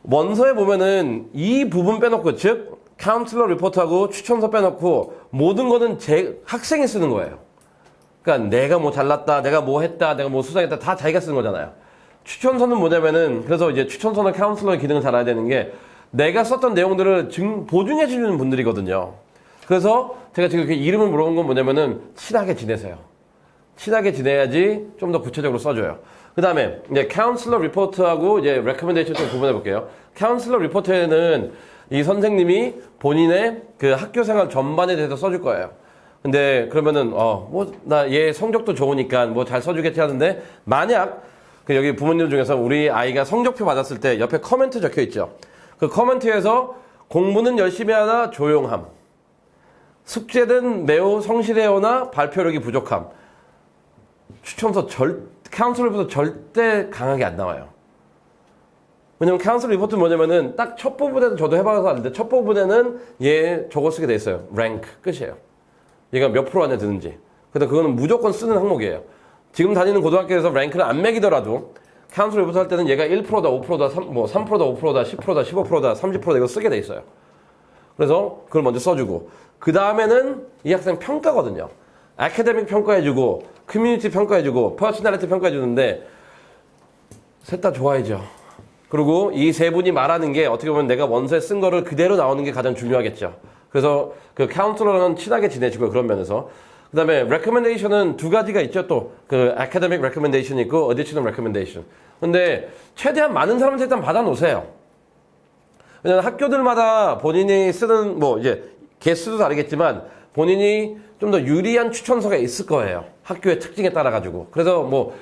A: 원서에 보면은 이 부분 빼놓고 즉 카운슬러 리포트하고 추천서 빼놓고 모든 거는 학생이 쓰는 거예요. 그러니까 내가 뭐 잘났다, 내가 뭐 했다, 내가 뭐 수상했다 다 자기가 쓰는 거잖아요. 추천서는 뭐냐면은 그래서 이제 추천서는 카운슬러의 기능을 잘 알아야 되는 게 내가 썼던 내용들을 보증해 주는 분들이거든요. 그래서 제가 지금 이름을 물어본 건 뭐냐면은 친하게 지내세요. 친하게 지내야지 좀 더 구체적으로 써줘요. 그 다음에 이제 카운슬러 리포트하고 이제 레커멘데이션 좀 구분해 볼게요. 카운슬러 리포트에는 이 선생님이 본인의 학교 생활 전반에 대해서 써줄 거예요. 근데 그러면은 나 얘 성적도 좋으니까 뭐 잘 써주겠지 하는데 만약 여기 부모님 중에서 우리 아이가 성적표 받았을 때 옆에 커멘트 적혀 있죠. 그 커멘트에서 공부는 열심히 하나 조용함, 숙제는 매우 성실해오나 발표력이 부족함. 추천서 카운슬러부터 절대 강하게 안 나와요. 왜냐면 카운슬 리포트는 뭐냐면은 딱 첫 부분에는 저도 해봐서 아는데 첫 부분에는 얘 저거 쓰게 돼 있어요. 랭크 끝이에요. 얘가 몇 프로 안에 드는지. 근데 그거는 무조건 쓰는 항목이에요. 지금 다니는 고등학교에서 랭크를 안 매기더라도 카운슬 리포트 할 때는 얘가 1%다, 5%다, 3%다, 5%다, 10%다, 15%다, 30%다 이거 쓰게 돼 있어요. 그래서 그걸 먼저 써주고 그 다음에는 이 학생 평가거든요. 아카데믹 평가해주고 커뮤니티 평가해주고 퍼스널리티 평가해주는데 셋 다 좋아야죠. 그리고 이 세 분이 말하는 게 어떻게 보면 내가 원서에 쓴 거를 그대로 나오는 게 가장 중요하겠죠. 그래서 그 카운슬러는 친하게 지내시고 그런 면에서 그 다음에 recommendation은 두 가지가 있죠. 또 그 academic recommendation 있고 additional recommendation. 근데 최대한 많은 사람한테 일단 받아놓으세요. 왜냐면 학교들마다 본인이 쓰는 뭐 이제 개수도 다르겠지만 본인이 좀 더 유리한 추천서가 있을 거예요. 학교의 특징에 따라 가지고. 그래서 뭐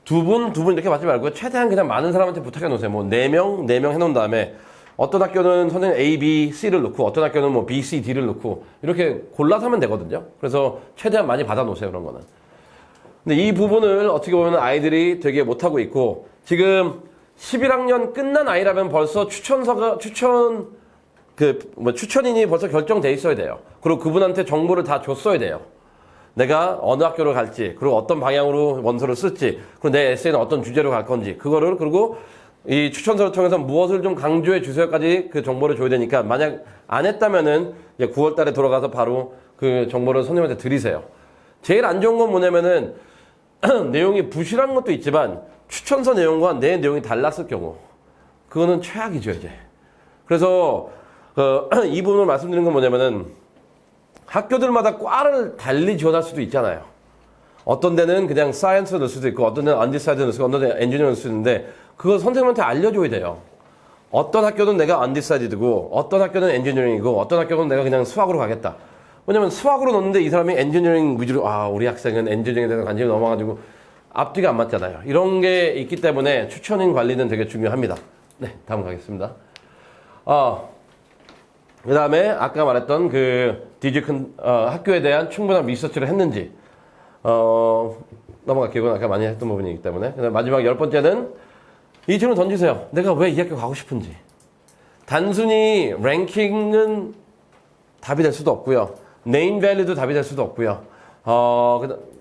A: 두 분 이렇게 받지 말고 최대한 그냥 많은 사람한테 부탁해 놓으세요. 뭐 4명 해놓은 다음에 어떤 학교는 선생님 A, B, C를 넣고 어떤 학교는 뭐 B, C, D를 넣고 이렇게 골라서 하면 되거든요. 그래서 최대한 많이 받아 놓으세요. 그런 거는. 근데 이 부분을 어떻게 보면 아이들이 되게 못하고 있고 지금 11학년 끝난 아이라면 벌써 추천인이 벌써 결정돼 있어야 돼요. 그리고 그분한테 정보를 다 줬어야 돼요. 내가 어느 학교를 갈지, 그리고 어떤 방향으로 원서를 쓸지, 그리고 내 에세이는 어떤 주제로 갈 건지, 그거를, 그리고 이 추천서를 통해서 무엇을 좀 강조해 주세요까지 그 정보를 줘야 되니까, 만약 안 했다면은, 이제 9월 달에 돌아가서 바로 그 정보를 선생님한테 드리세요. 제일 안 좋은 건 뭐냐면은, 내용이 부실한 것도 있지만, 추천서 내용과 내 내용이 달랐을 경우, 그거는 최악이죠, 이제. 그래서, 이 부분을 말씀드리는 건 뭐냐면은, 학교들마다 과를 달리 지원할 수도 있잖아요. 어떤 데는 그냥 사이언스 넣을 수도 있고, 어떤 데는 언디사이드 넣을 수도 있고, 어떤 데는 엔지니어 넣을 수도 있는데, 그거 선생님한테 알려줘야 돼요. 어떤 학교는 내가 언디사이드고, 어떤 학교는 엔지니어링이고, 어떤 학교는 내가 그냥 수학으로 가겠다. 왜냐면 수학으로 넣는데 이 사람이 엔지니어링 위주로, 우리 학생은 엔지니어링에 대해서 관심이 넘어가지고, 앞뒤가 안 맞잖아요. 이런 게 있기 때문에 추천인 관리는 되게 중요합니다. 네, 다음 가겠습니다. 그 다음에 아까 말했던 학교에 대한 충분한 리서치를 했는지, 넘어갈게요. 이건 아까 많이 했던 부분이기 때문에. 그다음에 마지막 10번째는 이 질문 던지세요. 내가 왜 이 학교 가고 싶은지. 단순히 랭킹은 답이 될 수도 없고요. 네임 밸류도 답이 될 수도 없고요.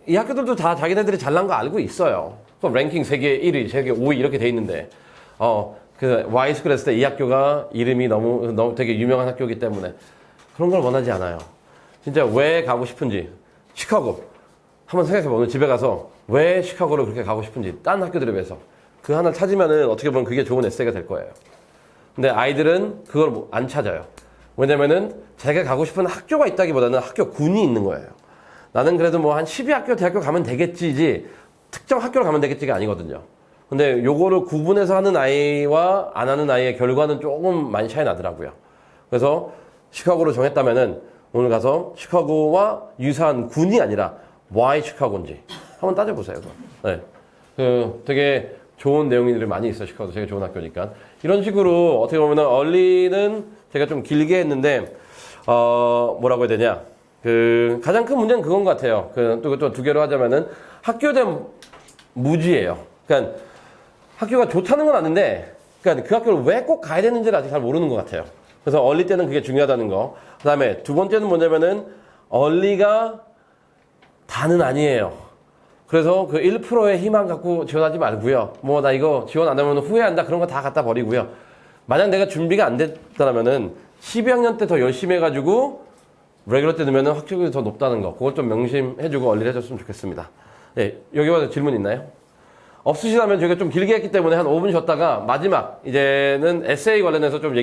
A: 이 학교들도 다 자기네들이 잘난 거 알고 있어요. 랭킹 세계 1위, 세계 5위 이렇게 돼 있는데, Y스쿨 했을 때 이 학교가 이름이 너무 되게 유명한 학교이기 때문에 그런 걸 원하지 않아요. 진짜 왜 가고 싶은지. 시카고. 한번 생각해봐. 오늘 집에 가서 왜 시카고를 그렇게 가고 싶은지. 딴 학교들에 비해서. 그 하나를 찾으면은 어떻게 보면 그게 좋은 에세이가 될 거예요. 근데 아이들은 그걸 안 찾아요. 왜냐면은 자기가 가고 싶은 학교가 있다기보다는 학교군이 있는 거예요. 나는 그래도 뭐 한 12학교, 대학교 가면 되겠지지 특정 학교를 가면 되겠지가 아니거든요. 근데 요거를 구분해서 하는 아이와 안 하는 아이의 결과는 조금 많이 차이 나더라고요. 그래서 시카고로 정했다면은 오늘 가서 시카고와 유사한 군이 아니라 why 시카고인지 한번 따져보세요. 네. 되게 좋은 내용들이 많이 있어요. 시카고도 되게 좋은 학교니까. 이런 식으로 어떻게 보면은 얼리는 제가 좀 길게 했는데, 뭐라고 해야 되냐. 가장 큰 문제는 그건 것 같아요. 또 두 개로 하자면은 학교에 대한 무지예요. 그러니까 학교가 좋다는 건 아는데, 그러니까 그 학교를 왜 꼭 가야 되는지를 아직 잘 모르는 것 같아요. 그래서 얼리 때는 그게 중요하다는 거. 그 다음에 두 번째는 뭐냐면은, 얼리가 다는 아니에요. 그래서 그 1%의 희망 갖고 지원하지 말고요. 뭐, 나 이거 지원 안 하면 후회한다. 그런 거 다 갖다 버리고요. 만약 내가 준비가 안 됐다면은, 12학년 때 더 열심히 해가지고, 레귤러 때 넣으면 확률이 더 높다는 거. 그걸 좀 명심해주고 얼리를 해줬으면 좋겠습니다. 네, 여기 와서 질문 있나요? 없으시다면 저희가 좀 길게 했기 때문에 한 5분 쉬었다가 마지막 이제는 에세이 관련해서 좀 얘기